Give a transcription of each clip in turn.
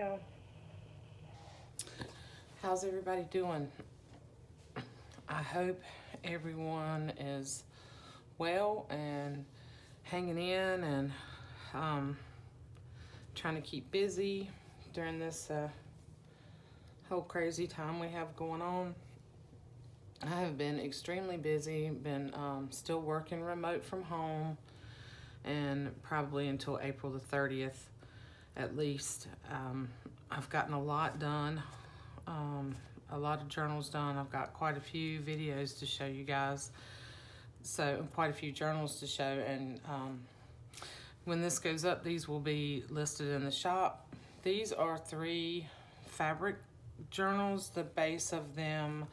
y'all. How's everybody doing? I hope everyone is well and hanging in and trying to keep busy during this whole crazy time we have going on. I have been extremely busy, been still working remote from home, and probably until April the 30th at least. I've gotten a lot done, a lot of journals done. I've got quite a few videos to show you guys, so quite a few journals to show, and when this goes up, these will be listed in the shop. These are 3 fabric journals. The base of them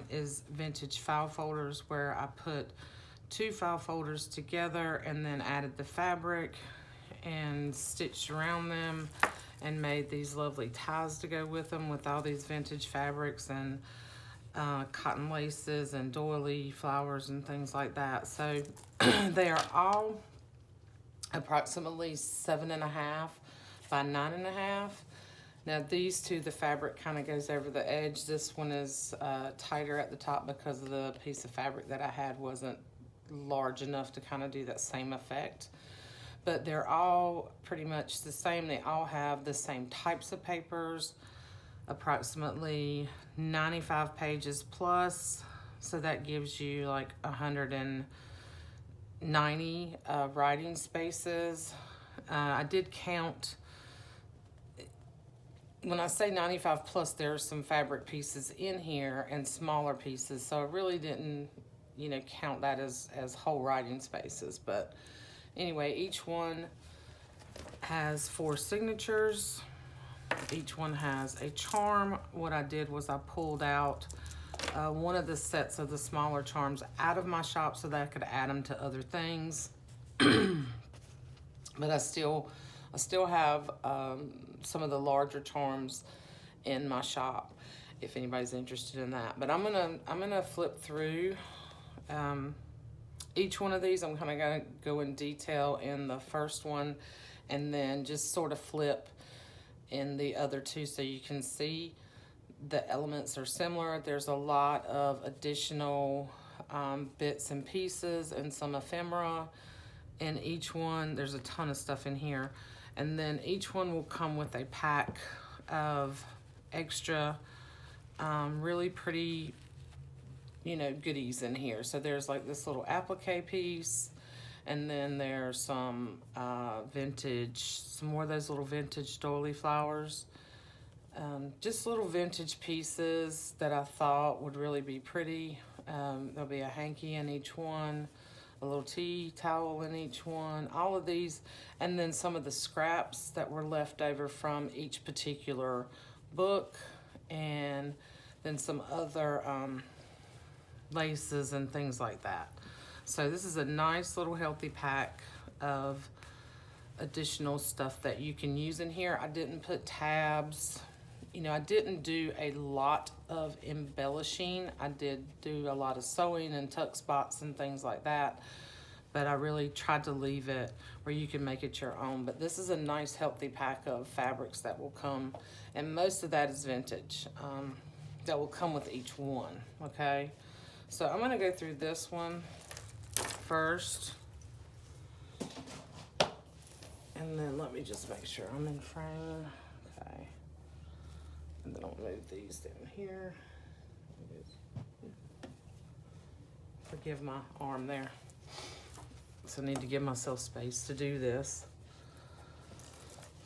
is vintage file folders, where I put 2 file folders together and then added the fabric and stitched around them and made these lovely ties to go with them, with all these vintage fabrics and cotton laces and doily flowers and things like that. So they are all approximately 7.5 by 9.5. Now these 2, the fabric kind of goes over the edge. This one is tighter at the top because of the piece of fabric that I had wasn't large enough to kind of do that same effect. But they're all pretty much the same. They all have the same types of papers, approximately 95 pages plus. So that gives you like 190 writing spaces. I did count. When I say 95 plus, there are some fabric pieces in here and smaller pieces. So I really didn't, count that as whole writing spaces. But anyway, each one has 4 signatures. Each one has a charm. What I did was I pulled out one of the sets of the smaller charms out of my shop so that I could add them to other things. But I still have some of the larger charms in my shop if anybody's interested in that. But I'm gonna flip through each one of these. I'm kind of gonna go in detail in the first one and then just sort of flip in the other 2 so you can see the elements are similar. There's a lot of additional bits and pieces and some ephemera in each one. There's a ton of stuff in here. And then each one will come with a pack of extra really pretty, goodies in here. So there's like this little applique piece, and then there's some some more of those little vintage doily flowers. Just little vintage pieces that I thought would really be pretty. There'll be a hanky in each one, a little tea towel in each one, all of these, and then some of the scraps that were left over from each particular book, and then some other laces and things like that. So this is a nice little healthy pack of additional stuff that you can use in here. I didn't put tabs. I didn't do a lot of embellishing. I did do a lot of sewing and tuck spots and things like that, but I really tried to leave it where you can make it your own. But this is a nice healthy pack of fabrics that will come, and most of that is vintage, that will come with each one, okay? So I'm gonna go through this one first, and then let me just make sure I'm in frame, okay? And then I'll move these down here. Forgive my arm there. So I need to give myself space to do this.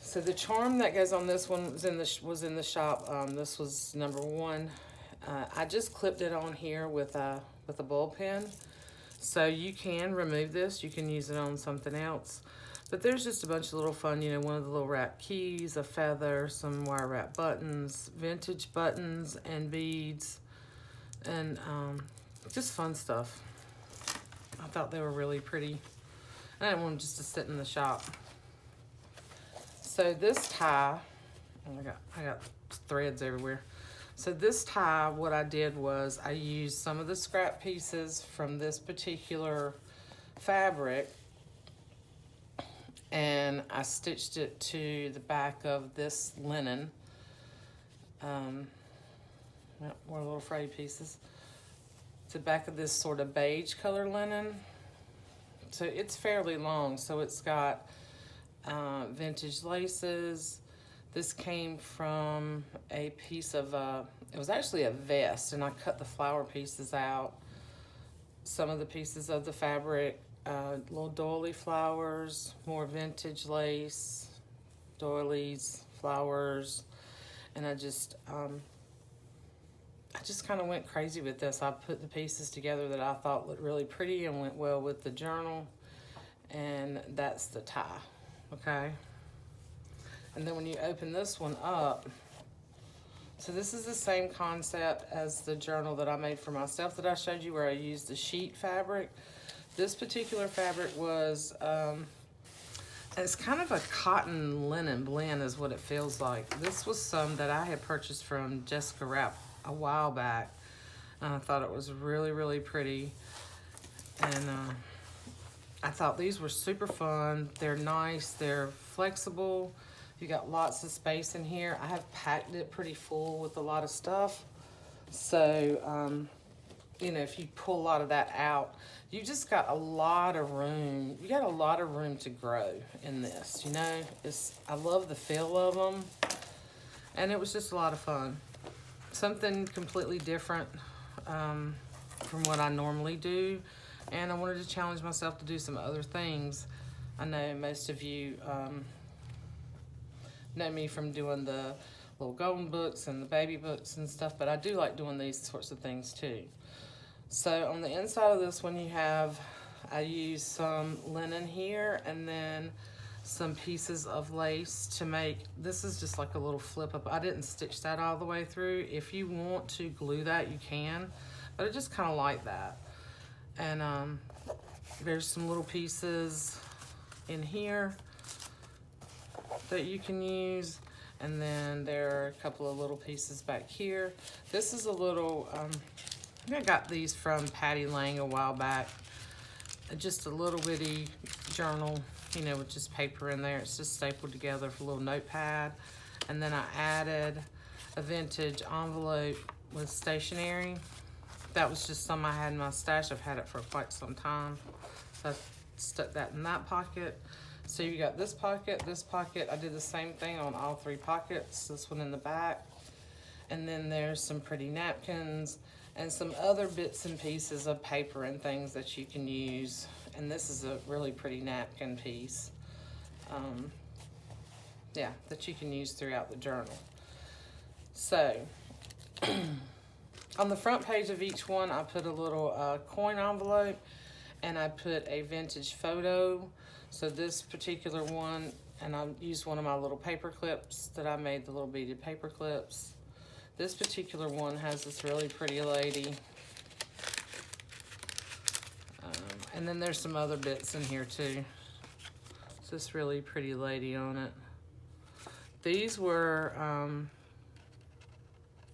So the charm that goes on this one was in the shop. This was number 1. I just clipped it on here with a ball pen. So you can remove this. You can use it on something else. But there's just a bunch of little fun, one of the little wrap keys, a feather, some wire wrap buttons, vintage buttons and beads, and just fun stuff. I thought they were really pretty. I didn't want them just to sit in the shop. So this tie, I got threads everywhere. So this tie, what I did was I used some of the scrap pieces from this particular fabric, and I stitched it to the back of this linen. More little frayed pieces. To the back of this sort of beige color linen. So it's fairly long, so it's got vintage laces. This came from a piece of, it was actually a vest, and I cut the flower pieces out. Some of the pieces of the fabric, little doily flowers, more vintage lace, doilies, flowers, and I just kind of went crazy with this. I put the pieces together that I thought looked really pretty and went well with the journal, and that's the tie, okay? And then when you open this one up, so this is the same concept as the journal that I made for myself that I showed you, where I used the sheet fabric. This particular fabric was, it's kind of a cotton linen blend is what it feels like. This was some that I had purchased from Rapp a while back. I thought it was really, really pretty. And I thought these were super fun. They're nice, they're flexible. You got lots of space in here. I have packed it pretty full with a lot of stuff. So, you know, if you pull a lot of that out, you just got a lot of room. You got a lot of room to grow in this, you know. I love the feel of them. And it was just a lot of fun. Something completely different from what I normally do. And I wanted to challenge myself to do some other things. I know most of you know me from doing the little golden books and the baby books and stuff, but I do like doing these sorts of things too. So on the inside of this one, I use some linen here and then some pieces of lace to make, this is just like a little flip up. I didn't stitch that all the way through. If you want to glue that, you can, but I just kind of like that. And there's some little pieces in here that you can use, and then there are a couple of little pieces back here. This is a little, I got these from Patty Lang a while back. Just a little bitty journal, you know, with just paper in there. It's just stapled together for a little notepad. And then I added a vintage envelope with stationery. That was just some I had in my stash. I've had it for quite some time. So I stuck that in that pocket. So you got this pocket, this pocket. I did the same thing on all three pockets. This one in the back. And then there's some pretty napkins and some other bits and pieces of paper and things that you can use. And this is a really pretty napkin piece. Yeah, that you can use throughout the journal. So, on the front page of each one, I put a little coin envelope, and I put a vintage photo. So this particular one, and I used one of my little paper clips that I made, the little beaded paper clips. This particular one has this really pretty lady. And then there's some other bits in here too. It's this really pretty lady on it. These were,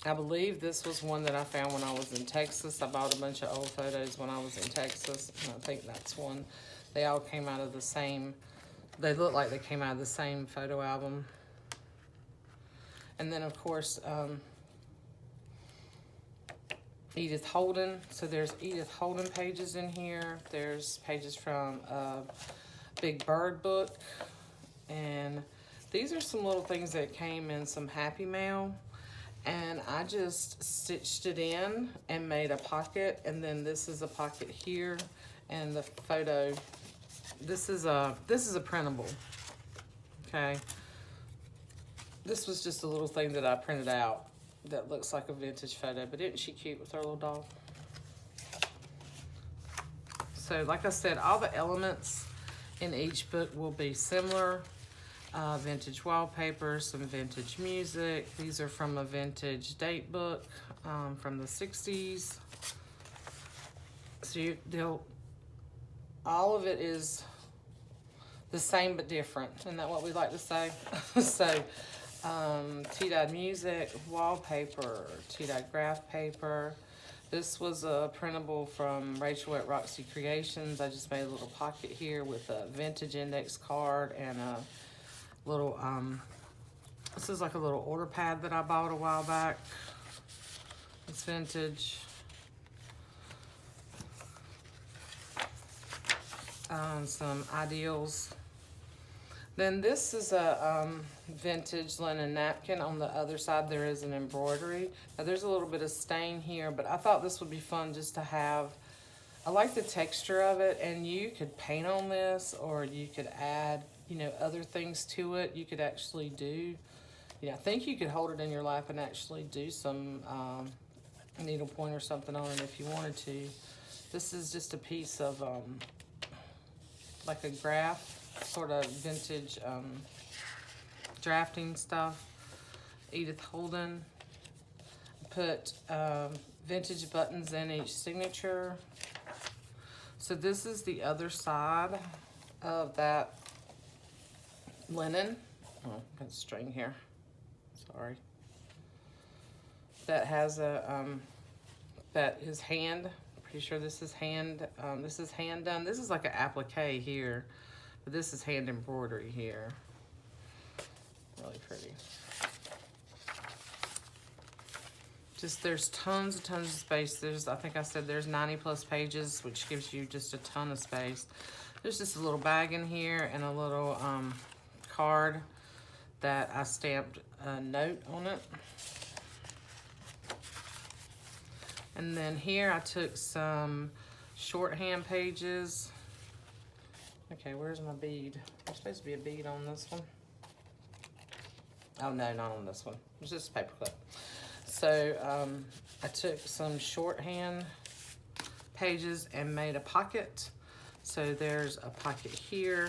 I believe this was one that I found when I was in Texas. I bought a bunch of old photos when I was in Texas, and I think that's one. They all came out of the same, they look like they came out of the same photo album. And then of course, Edith Holden. So there's Edith Holden pages in here. There's pages from Big Bird book. And these are some little things that came in some Happy Mail. And I just stitched it in and made a pocket. And then this is a pocket here. And the photo, this is a printable, okay? This was just a little thing that I printed out that looks like a vintage photo, but isn't she cute with her little dog? So like I said, all the elements in each book will be similar. Vintage wallpaper, some vintage music. These are from a vintage date book from the 60s. So all of it is the same but different. Isn't that what we like to say? So tea-dyed music, wallpaper, tea-dyed graph paper, This was a printable from Rachel at Roxy Creations. I just made a little pocket here with a vintage index card and a little, this is like a little order pad that I bought a while back. It's vintage. Some ideals. Then this is a vintage linen napkin. On the other side there is an embroidery. Now there's a little bit of stain here, but I thought this would be fun just to have. I like the texture of it, and you could paint on this, or you could add, you know, other things to it. You could actually do, I think you could hold it in your lap and actually do some needlepoint or something on it if you wanted to. This is just a piece of like a graph, sort of vintage drafting stuff. Edith Holden. Put vintage buttons in each signature. So this is the other side of that linen. Oh, got string here. Sorry. That has a that is hand. Pretty sure this is hand. This is hand done. This is like an applique here, but this is hand embroidery here. Really pretty. Just there's tons of space. There's, I think I said there's 90+ pages, which gives you just a ton of space. There's just a little bag in here and a little card that I stamped a note on it. And then here I took some shorthand pages. Okay, where's my bead? There's supposed to be a bead on this one. Oh no, not on this one. It's just a paper clip. So I took some shorthand pages and made a pocket. So there's a pocket here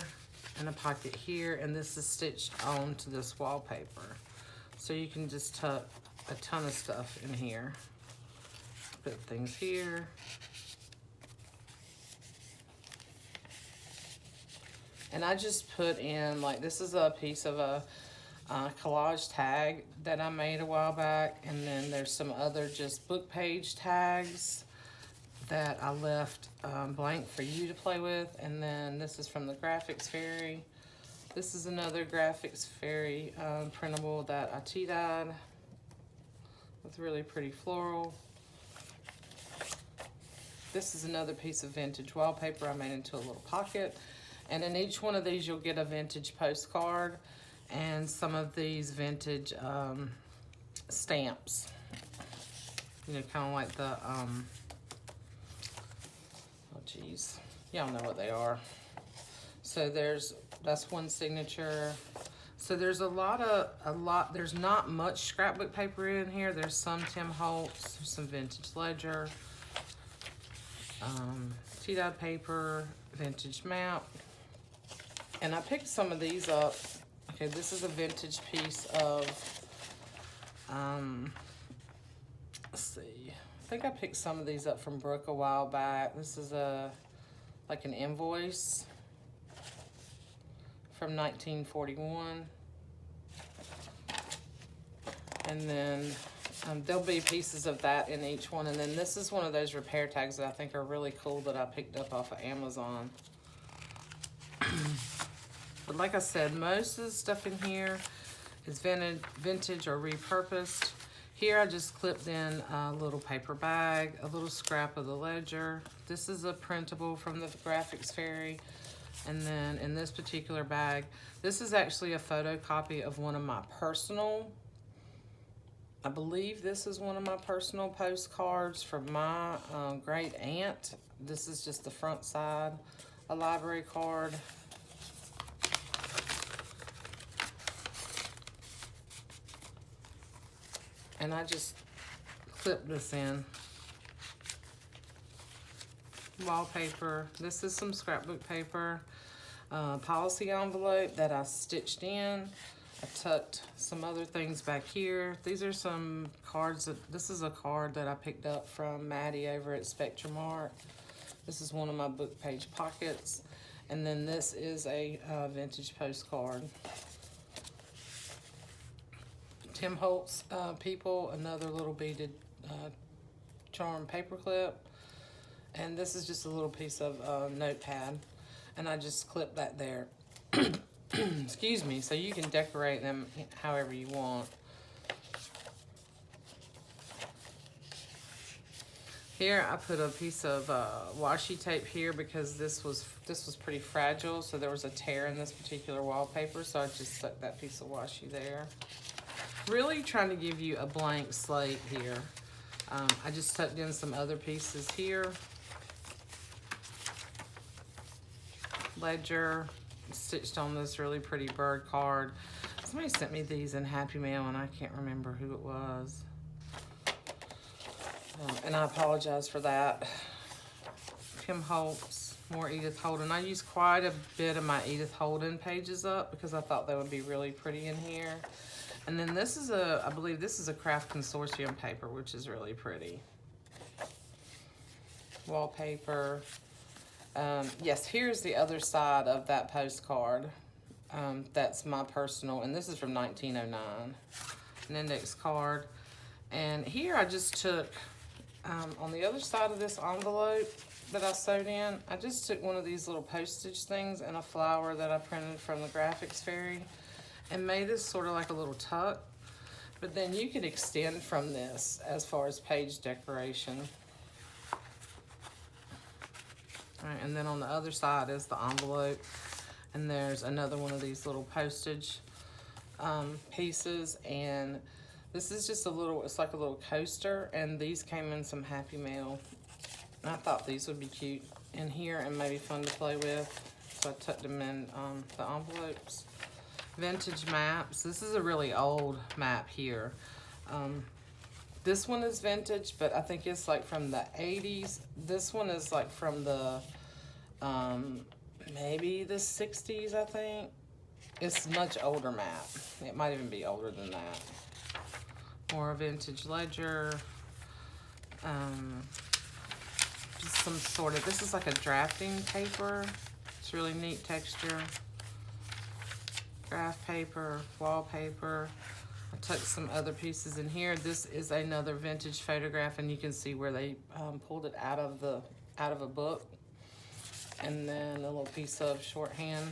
and a pocket here, and this is stitched onto this wallpaper. So you can just tuck a ton of stuff in here. Put things here. And I just put in, like, this is a piece of a collage tag that I made a while back, and then there's some other just book page tags that I left blank for you to play with. And then this is from the Graphics Fairy. This is another Graphics Fairy printable that I tea-dyed with really pretty floral. This is another piece of vintage wallpaper I made into a little pocket. And in each one of these you'll get a vintage postcard and some of these vintage stamps. You know, kind of like the, oh geez, y'all know what they are. So that's one signature. So there's there's not much scrapbook paper in here. There's some Tim Holtz, some vintage ledger, tea-dyed paper, vintage map. And I picked some of these up. Okay, this is a vintage piece of, let's see. I think I picked some of these up from Brooke a while back. This is like an invoice from 1941. And then there'll be pieces of that in each one. And then this is one of those repair tags that I think are really cool that I picked up off of Amazon. But like I said, most of the stuff in here is vintage or repurposed. Here I just clipped in a little paper bag, a little scrap of the ledger. This is a printable from the Graphics Fairy. And then in this particular bag, this is actually a photocopy of one of my personal, I believe this is one of my personal postcards from my great aunt. This is just the front side, a library card. And I just clipped this in. Wallpaper. This is some scrapbook paper. Policy envelope that I stitched in. I tucked some other things back here. These are some cards. This is a card that I picked up from Maddie over at Spectrum Art. This is one of my book page pockets. And then this is a vintage postcard. Tim Holtz People, another little beaded charm paper clip. And this is just a little piece of notepad. And I just clip that there. Excuse me. So you can decorate them however you want. Here I put a piece of washi tape here because this was pretty fragile, so there was a tear in this particular wallpaper, so I just stuck that piece of washi there. Really trying to give you a blank slate here. I just tucked in some other pieces here. Ledger, stitched on this really pretty bird card. Somebody sent me these in Happy Mail and I can't remember who it was. And I apologize for that. Kim Holtz, more Edith Holden. I used quite a bit of my Edith Holden pages up because I thought they would be really pretty in here. And then this is I believe this is a Craft Consortium paper, which is really pretty. Wallpaper. Yes, here's the other side of that postcard. That's my personal, and this is from 1909. An index card. And here I just took, on the other side of this envelope that I sewed in, I just took one of these little postage things and a flower that I printed from the Graphics Fairy and made this sort of like a little tuck. But then you could extend from this as far as page decoration. All right, and then on the other side is the envelope, and there's another one of these little postage pieces, and this is just a little, it's like a little coaster, and these came in some Happy Mail. And I thought these would be cute in here and maybe fun to play with, so I tucked them in the envelopes. Vintage maps. This is a really old map here. This one is vintage, but I think it's like from the 80s. This one is like from the, maybe the 60s, I think. It's a much older map. It might even be older than that. More vintage ledger. Just some sort of, this is like a drafting paper. It's really neat texture. Graph paper, wallpaper. I tucked some other pieces in here. This is another vintage photograph, and you can see where they pulled it out of a book. And then a little piece of shorthand.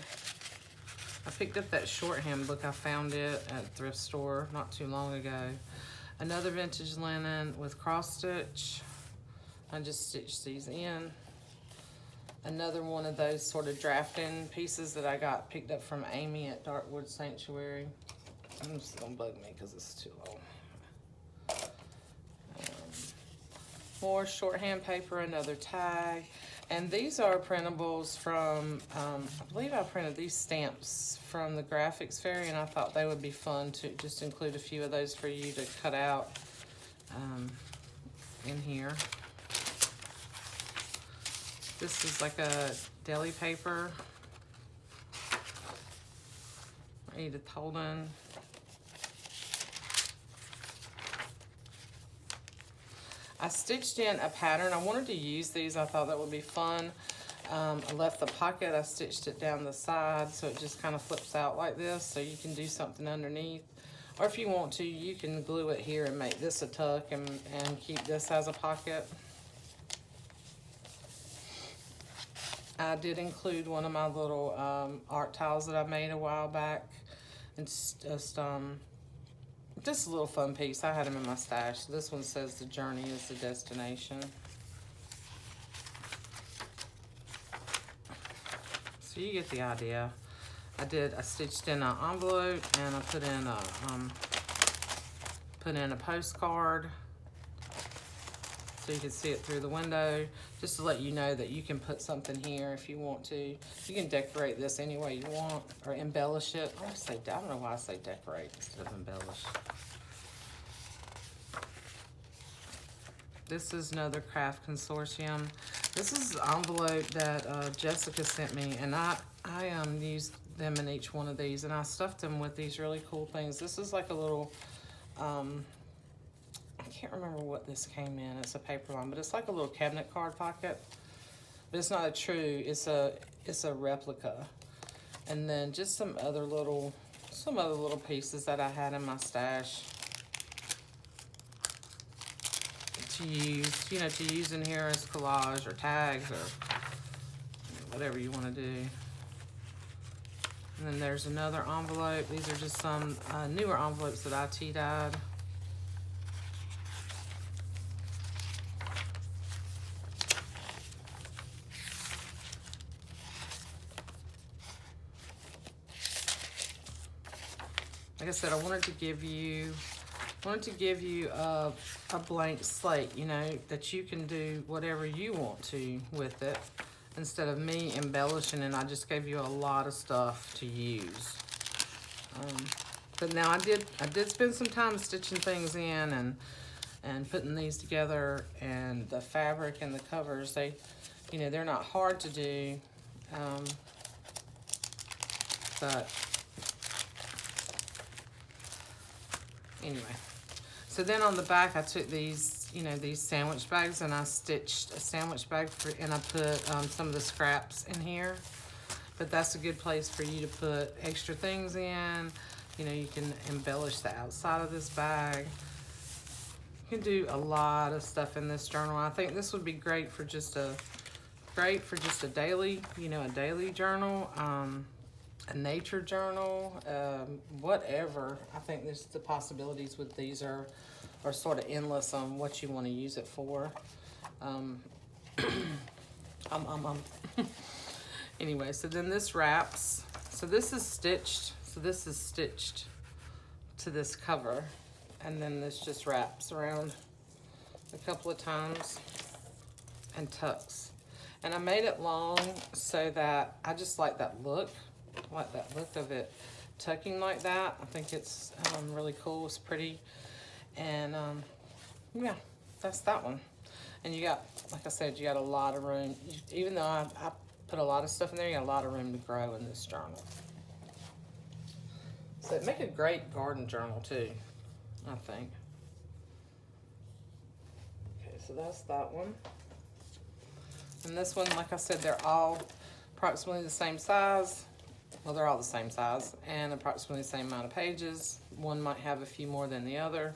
I picked up that shorthand book. I found it at a thrift store not too long ago. Another vintage linen with cross stitch. I just stitched these in. Another one of those sort of drafting pieces that I got picked up from Amy at Darkwood Sanctuary. I'm just gonna bug me because it's too long. More shorthand paper, another tag. And these are printables from, I believe I printed these stamps from the Graphics Fairy, and I thought they would be fun to just include a few of those for you to cut out in here. This is like a deli paper. Edith Holden. I stitched in a pattern. I wanted to use these. I thought that would be fun. I left the pocket. I stitched it down the side so it just kind of flips out like this, so you can do something underneath. Or if you want to, you can glue it here and make this a tuck and keep this as a pocket. I did include one of my little art tiles that I made a while back. It's just a little fun piece. I had them in my stash. This one says the journey is the destination. So you get the idea. I stitched in an envelope and I put in a postcard so you can see it through the window, just to let you know that you can put something here if you want to. You can decorate this any way you want or embellish it. I don't know why I say decorate instead of embellish. This is another Craft Consortium. This is an envelope that Jessica sent me, and I used them in each one of these, and I stuffed them with these really cool things. This is like a little, I can't remember what this came in. It's a paper line, but it's like a little cabinet card pocket. But it's not a true, it's a replica. And then just some other little pieces that I had in my stash to use, you know, to use in here as collage or tags or whatever you want to do. And then there's another envelope. These are just some newer envelopes that I tea-dyed. Like I said, I wanted to give you a blank slate, you know, that you can do whatever you want to with it. Instead of me embellishing, and I just gave you a lot of stuff to use. But now I did spend some time stitching things in and putting these together, and the fabric and the covers, they, you know, they're not hard to do, but anyway. So then on the back, I took these, you know, these sandwich bags, and I stitched a sandwich bag and I put some of the scraps in here. But that's a good place for you to put extra things in. You know, you can embellish the outside of this bag. You can do a lot of stuff in this journal. I think this would be great for just a daily, you know, a daily journal, a nature journal, whatever. I think the possibilities with these are sort of endless on what you want to use it for. Anyway, so then this wraps. So this is stitched. So this is stitched to this cover, and then this just wraps around a couple of times and tucks. And I made it long so that I just like that look. I like that look of it tucking like that. I think it's really cool. It's pretty. And yeah, that's that one. And you got, like I said, you got a lot of room. Even though I put a lot of stuff in there, you got a lot of room to grow in this journal. So it'd make a great garden journal too, I think. Okay, so that's that one. And this one, like I said, they're all approximately the same size. Well, they're all the same size and approximately the same amount of pages. One might have a few more than the other.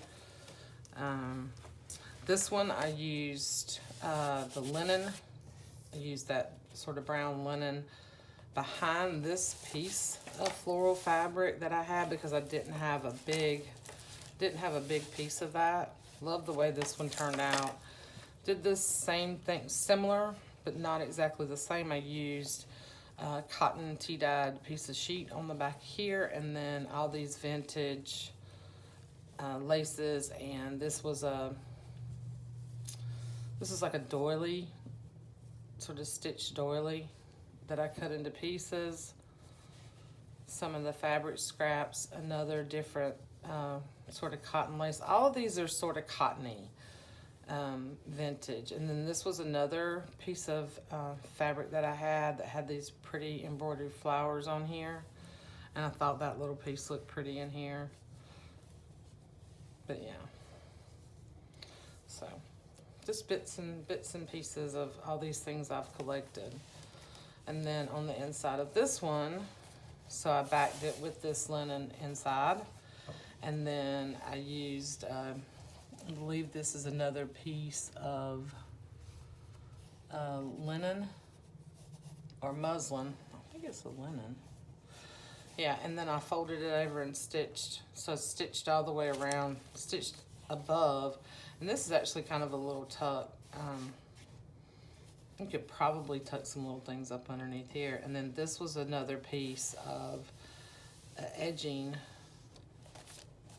This one I used the linen. I used that sort of brown linen behind this piece of floral fabric that I had because I didn't have a big piece of that. Love the way this one turned out. Did this same thing, similar, but not exactly the same. I used cotton tea-dyed piece of sheet on the back here, and then all these vintage laces, and this was like a doily, sort of stitched doily that I cut into pieces. Some of the fabric scraps, another different sort of cotton lace. All of these are sort of cottony, vintage. And then this was another piece of fabric that I had that had these pretty embroidered flowers on here. And I thought that little piece looked pretty in here. But yeah. So just bits and pieces of all these things I've collected. And then on the inside of this one, so I backed it with this linen inside. And then I used, I believe this is another piece of linen or muslin. I think it's a linen. Yeah, and then I folded it over and stitched. So I stitched all the way around, stitched above. And this is actually kind of a little tuck. You could probably tuck some little things up underneath here. And then this was another piece of edging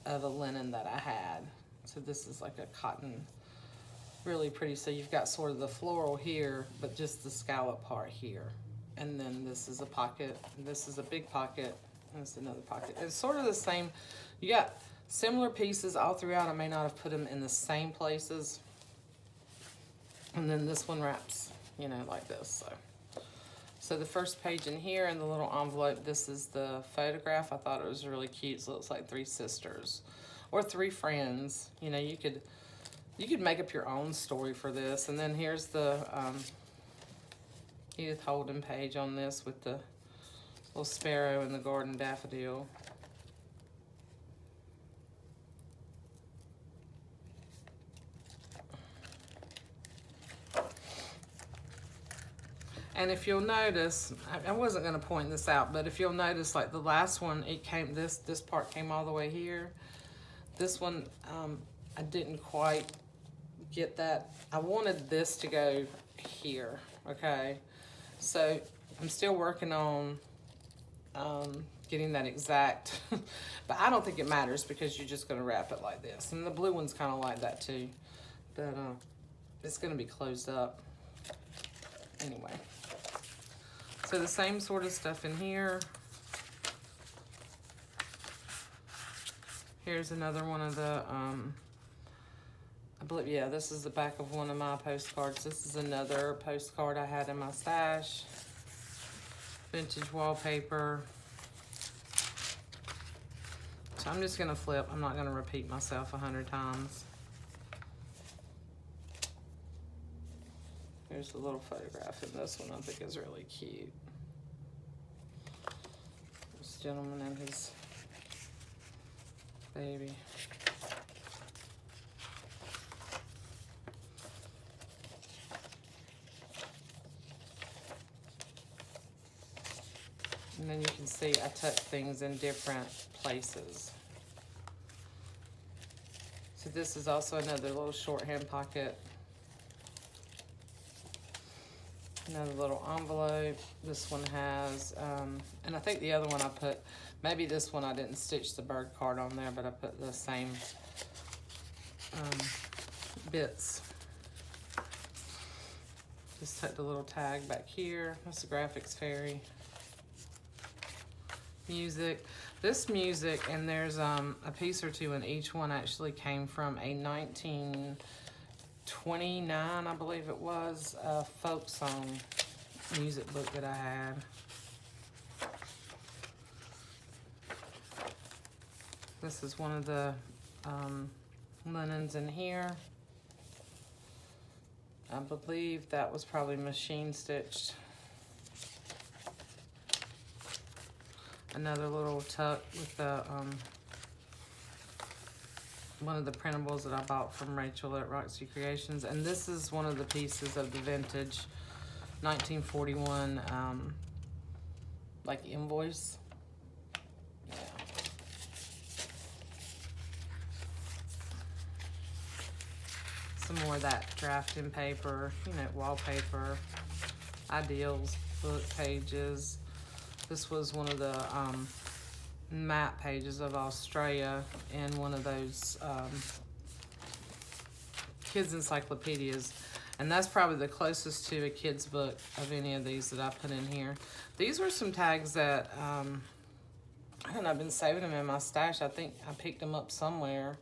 of a linen that I had. So this is like a cotton, really pretty. So you've got sort of the floral here, but just the scallop part here. And then this is a pocket, this is a big pocket, and this is another pocket. It's sort of the same. You got similar pieces all throughout. I may not have put them in the same places. And then this one wraps, you know, like this. So the first page in here in the little envelope, this is the photograph. I thought it was really cute. So it looks like 3 sisters or 3 friends. You know, you could make up your own story for this. And then here's the Edith Holden page on this with the little sparrow and the garden daffodil. And if you'll notice, I wasn't going to point this out, but if you'll notice, like the last one, it came, this part came all the way here. This one, I didn't quite get that. I wanted this to go here, okay? So I'm still working on getting that exact, but I don't think it matters because you're just going to wrap it like this. And the blue one's kind of like that too, but it's going to be closed up anyway. So the same sort of stuff in here. Here's another one of the, I believe, yeah, this is the back of one of my postcards. This is another postcard I had in my stash. Vintage wallpaper. So I'm just gonna flip. I'm not gonna repeat myself 100 times. Here's a little photograph in this one I think is really cute. This gentleman and his baby. And then you can see I tuck things in different places. So this is also another little shorthand pocket. Another little envelope. This one has, and I think the other one I put, maybe this one I didn't stitch the bird card on there, but I put the same bits. Just tucked a little tag back here. That's the graphics fairy. Music. This music, and there's a piece or two in each one, actually came from a 1929, I believe it was, folk song music book that I had. This is one of the linens in here. I believe that was probably machine stitched. Another little tuck with the one of the printables that I bought from Rachel at Roxy Creations, and this is one of the pieces of the vintage 1941 like invoice. Yeah. Some more of that drafting paper, you know, wallpaper, ideals, book pages. This was one of the map pages of Australia in one of those kids' encyclopedias. And that's probably the closest to a kid's book of any of these that I put in here. These were some tags that, I don't know, I've been saving them in my stash. I think I picked them up somewhere,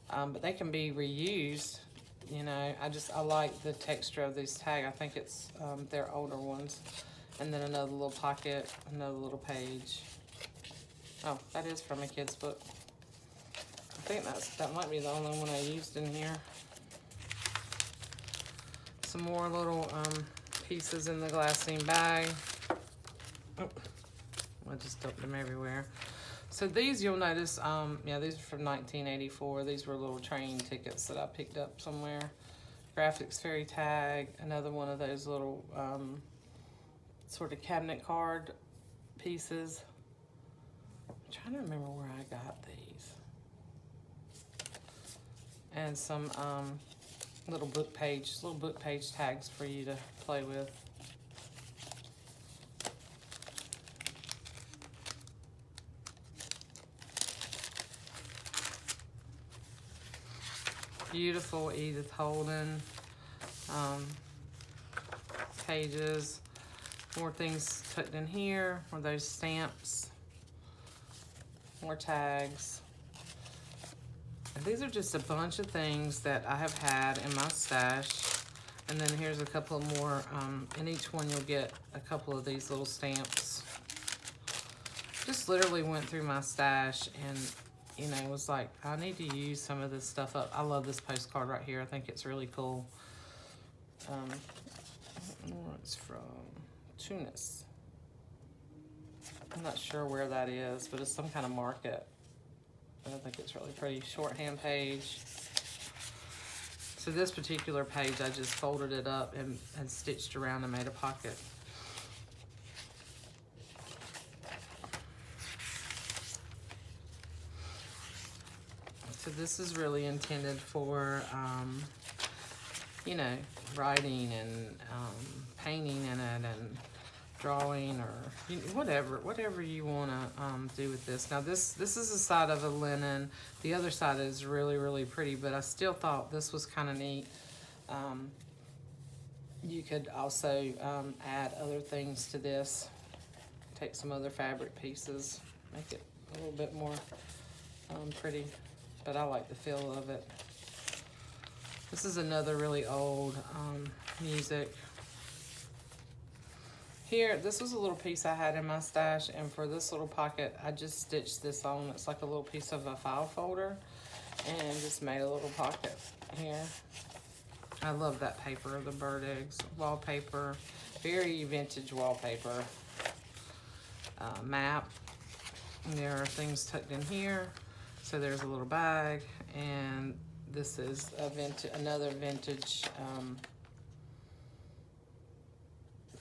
but they can be reused. You know, I like the texture of these tags. I think it's, they're older ones. And then another little pocket, another little page. Oh, that is from a kid's book. I think that might be the only one I used in here. Some more little pieces in the glassine bag. Oh, I just dumped them everywhere. So these, you'll notice, yeah, these are from 1984. These were little train tickets that I picked up somewhere. Graphics fairy tag, another one of those little sort of cabinet card pieces. I'm trying to remember where I got these. And some little book page tags for you to play with. Beautiful Edith Holden pages. More things tucked in here, more those stamps, more tags. And these are just a bunch of things that I have had in my stash. And then here's a couple more. In each one you'll get a couple of these little stamps. Just literally went through my stash and, you know, was like, I need to use some of this stuff up. I love this postcard right here. I think it's really cool. I don't know where it's from. Tunis. I'm not sure where that is, but it's some kind of market. I think it's really pretty. Shorthand page. So this particular page, I just folded it up and stitched around and made a pocket. So this is really intended for, you know, writing and painting in it and drawing or whatever you want to do with this. Now this is the side of a linen. The other side is really, really pretty, but I still thought this was kind of neat. You could also add other things to this. Take some other fabric pieces, make it a little bit more pretty, but I like the feel of it. This is another really old music. Here, this was a little piece I had in my stash, and for this little pocket, I just stitched this on. It's like a little piece of a file folder, and just made a little pocket here. I love that paper, the bird eggs wallpaper, very vintage wallpaper. Map. And there are things tucked in here. So there's a little bag, and this is another vintage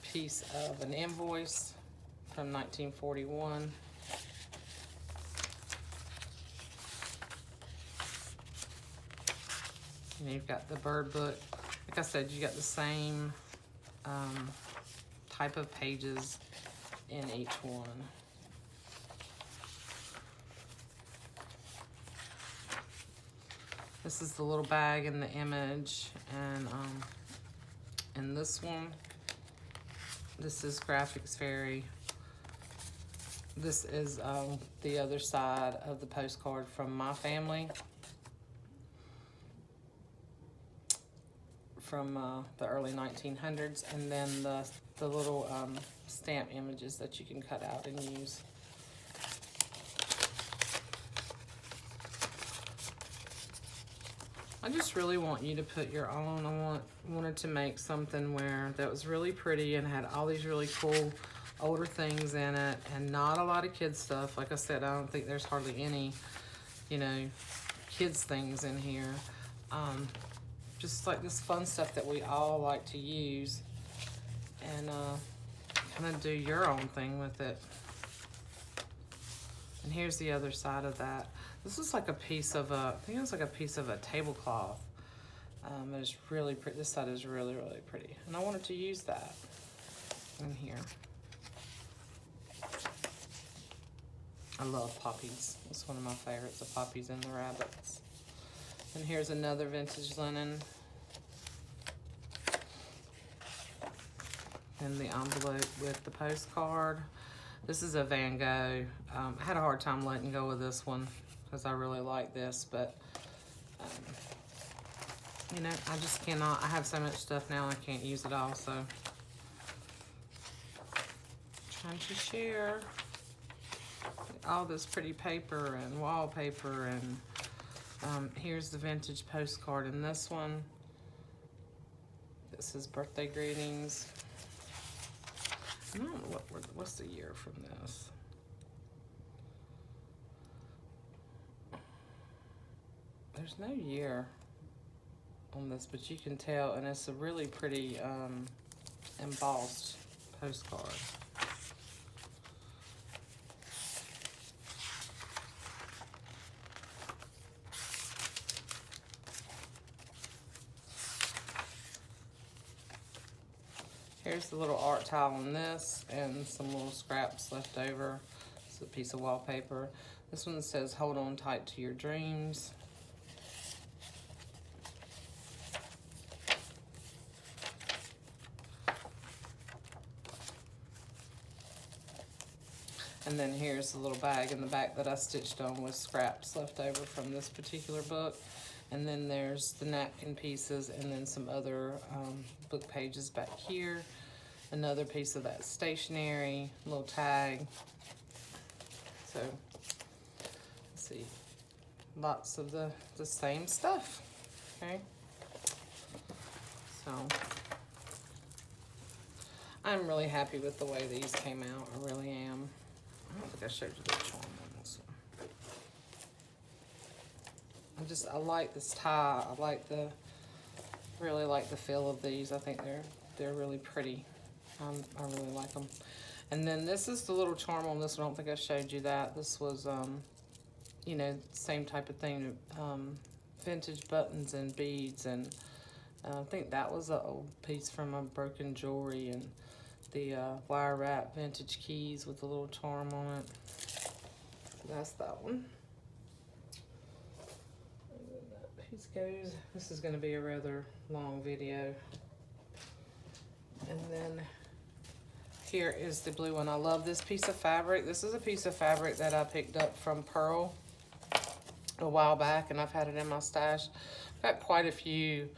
piece of an invoice from 1941. And you've got the bird book. Like I said, you got the same type of pages in each one. This is the little bag in the image, and in this one, this is Graphics Fairy. This is the other side of the postcard from my family, from the early 1900s, and then the little stamp images that you can cut out and use. I just really want you to put your own. I wanted to make something that was really pretty and had all these really cool older things in it, and not a lot of kids stuff. Like I said, I don't think there's hardly any, you know, kids things in here. Just like this fun stuff that we all like to use, and kind of do your own thing with it. And here's the other side of that. This is like a piece of I think it was like a piece of a tablecloth. It's really pretty. This side is really, really pretty. And I wanted to use that in here. I love poppies. It's one of my favorites, the poppies and the rabbits. And here's another vintage linen. And the envelope with the postcard. This is a Van Gogh. I had a hard time letting go of this one because I really like this, but you know, I just cannot. I have so much stuff now, I can't use it all, so trying to share all this pretty paper and wallpaper, and here's the vintage postcard in this one. This is birthday greetings. I don't know what's the year from this. There's no year on this, but you can tell, and it's a really pretty embossed postcard. Here's the little art tile on this, and some little scraps left over. It's a piece of wallpaper. This one says, "Hold on tight to your dreams." And then here's the little bag in the back that I stitched on with scraps left over from this particular book. And then there's the napkin pieces, and then some other book pages back here. Another piece of that stationery, little tag. So, let's see, lots of the same stuff, okay? So, I'm really happy with the way these came out, I really am. I don't think I showed you the charm on this one. I like this tie. Really like the feel of these. I think they're really pretty. I really like them. And then this is the little charm on this one. I don't think I showed you that. This was you know, same type of thing, vintage buttons and beads, and I think that was an old piece from a broken jewelry, and the wire wrap vintage keys with a little charm on it. That's that one. And then that piece goes. This is going to be a rather long video. And then here is the blue one. I love this piece of fabric. This is a piece of fabric that I picked up from Pearl a while back, and I've had it in my stash. I've got quite a few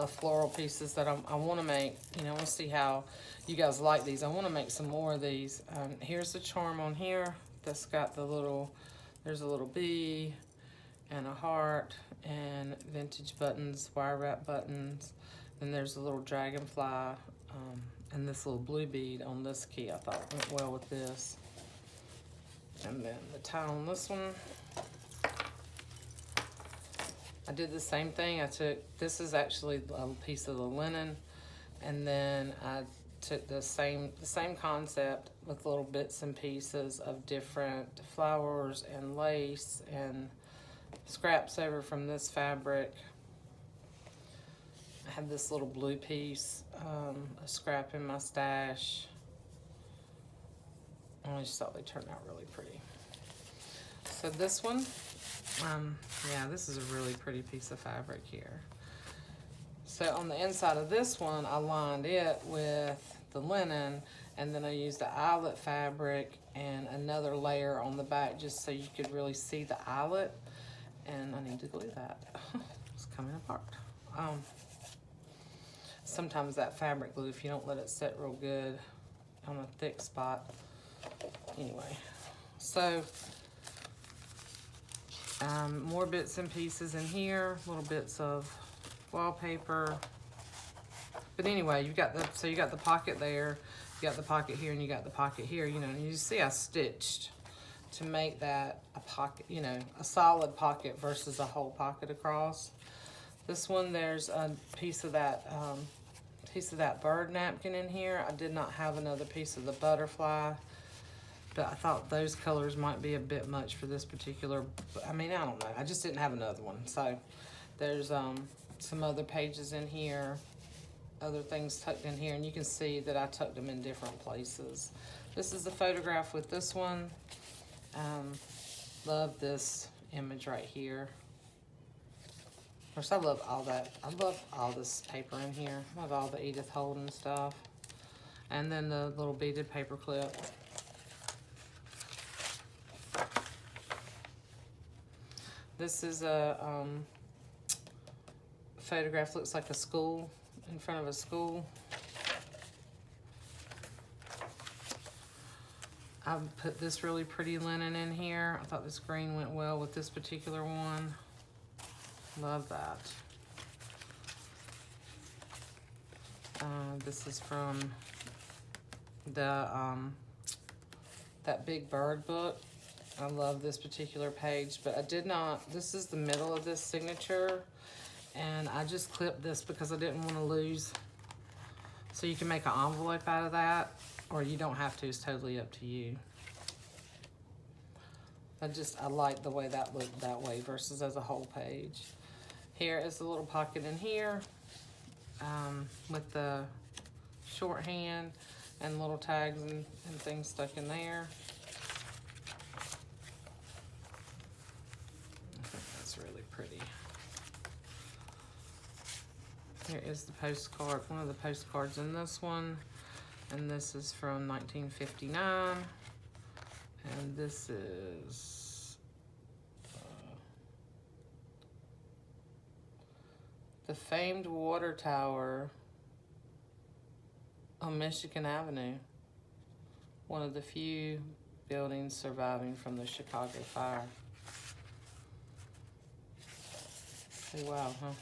floral pieces that I want to make. You know, I want to see how you guys like these. I want to make some more of these. Here's the charm on here that's got the little, there's a little bee and a heart and vintage buttons, wire wrap buttons. Then there's a little dragonfly and this little blue bead on this key I thought went well with this. And then the tie on this one. I did the same thing. I took, this is actually a piece of the linen, and then I took the same concept with little bits and pieces of different flowers and lace and scraps over from this fabric. I had this little blue piece, a scrap in my stash. I just thought they turned out really pretty. So this one, yeah, this is a really pretty piece of fabric here. So on the inside of this one, I lined it with the linen, and then I used the eyelet fabric and another layer on the back just so you could really see the eyelet. And I need to glue that. It's coming apart. Sometimes that fabric glue, if you don't let it set real good on a thick spot. Anyway, so more bits and pieces in here, little bits of wallpaper. But anyway, you've got the, so you got the pocket there, you got the pocket here, and you got the pocket here, you know, and you see I stitched to make that a pocket, you know, a solid pocket versus a whole pocket across. This one, there's a piece of that bird napkin in here. I did not have another piece of the butterfly, but I thought those colors might be a bit much for this particular, I mean, I don't know. I just didn't have another one. So there's some other pages in here, other things tucked in here, and you can see that I tucked them in different places. This is the photograph with this one. Love this image right here. Of course, I love all that. I love all this paper in here. I love all the Edith Holden stuff. And then the little beaded paper clip. This is a photograph, looks like a school, in front of a school. I put this really pretty linen in here. I thought this green went well with this particular one. Love that. This is from the that Big Bird book. I love this particular page, but I did not, this is the middle of this signature, and I just clipped this because I didn't want to lose. So you can make an envelope out of that, or you don't have to, it's totally up to you. I like the way that looked that way versus as a whole page. Here is a little pocket in here with the shorthand and little tags and things stuck in there. I think that's really pretty. Here is the postcard, one of the postcards in this one. And this is from 1959. And this is the famed water tower on Michigan Avenue. One of the few buildings surviving from the Chicago fire. Say wow, huh?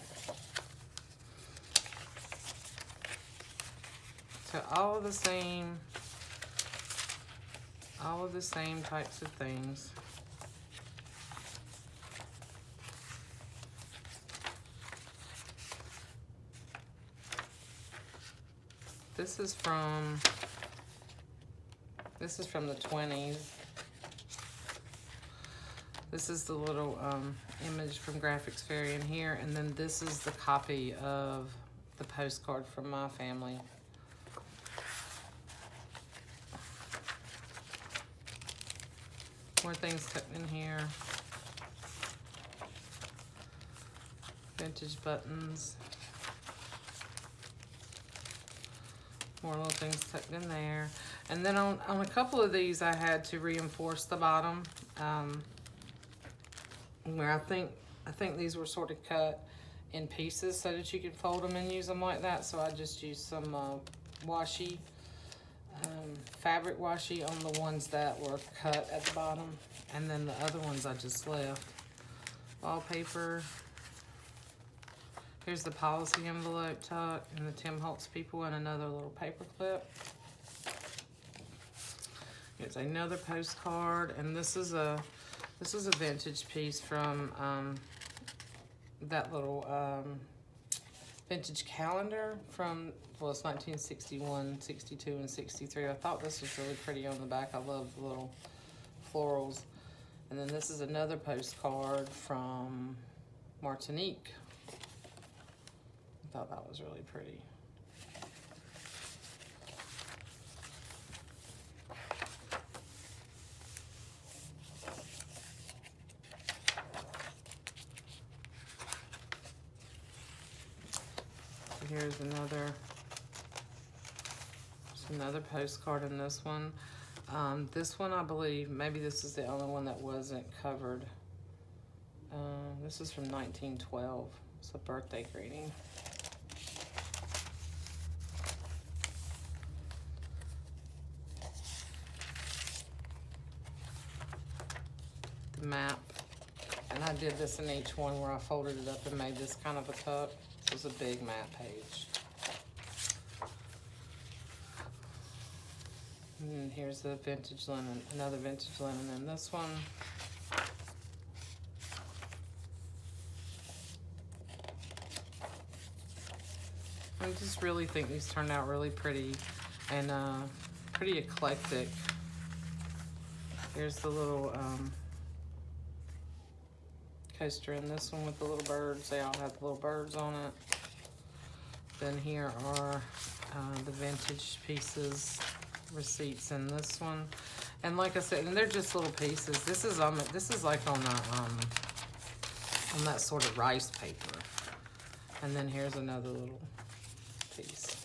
So all of the same types of things. This is from the 20s. This is the little image from Graphics Fairy in here, and then this is the copy of the postcard from my family. More things tucked in here. Vintage buttons. More little things tucked in there. And then on a couple of these, I had to reinforce the bottom. Where I think these were sort of cut in pieces so that you could fold them and use them like that. So I just used some washi, fabric washi on the ones that were cut at the bottom. And then the other ones I just left. Wallpaper. Here's the policy envelope tuck and the Tim Holtz people and another little paper clip. Here's another postcard, and this is a vintage piece from that little vintage calendar from, well, it's 1961, 62, and 63. I thought this was really pretty on the back. I love the little florals. And then this is another postcard from Martinique. I thought that was really pretty. Here's another postcard in this one. This one, I believe, maybe this is the only one that wasn't covered. This is from 1912. It's a birthday greeting. The map. And I did this in each one where I folded it up and made this kind of a tuck. This was a big map page. And here's the vintage linen, another vintage linen in this one. I just really think these turned out really pretty and pretty eclectic. Here's the little coaster in this one with the little birds. They all have the little birds on it. Then here are the vintage pieces, receipts in this one. And like I said, and they're just little pieces. This is like on that sort of rice paper. And then here's another little piece.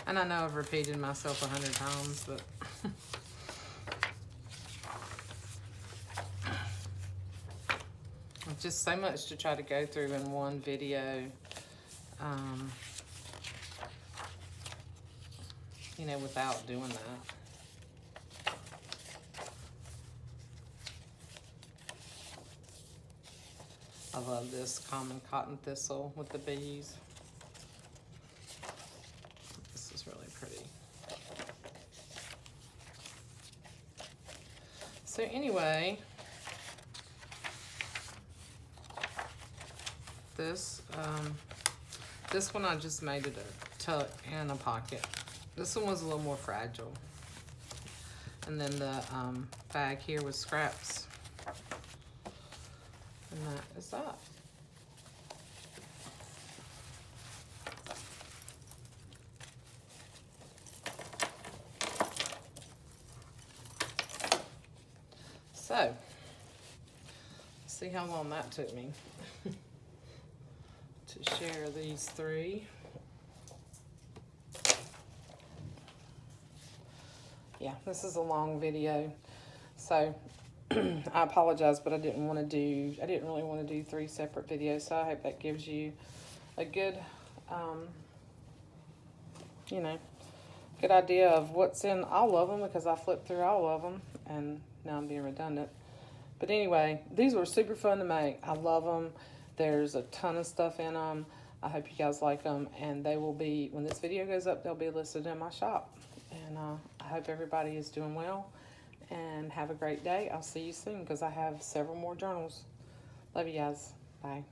And I know I've repeated myself 100 times, but it's just so much to try to go through in one video. You know, without doing that. I love this common cotton thistle with the bees. This is really pretty. So anyway, this one I just made it a tuck and a pocket. This one was a little more fragile. And then the bag here was scraps. And that is that. So, let's see how long that took me to share these three. Yeah, this is a long video, so I apologize, but I didn't really want to do 3 separate videos, so I hope that gives you a good, you know, good idea of what's in all of them, because I flipped through all of them, and now I'm being redundant. But anyway, these were super fun to make. I love them. There's a ton of stuff in them. I hope you guys like them, and they will be, when this video goes up, they'll be listed in my shop. And I hope everybody is doing well, and have a great day. I'll see you soon, because I have several more journals. Love you guys. Bye.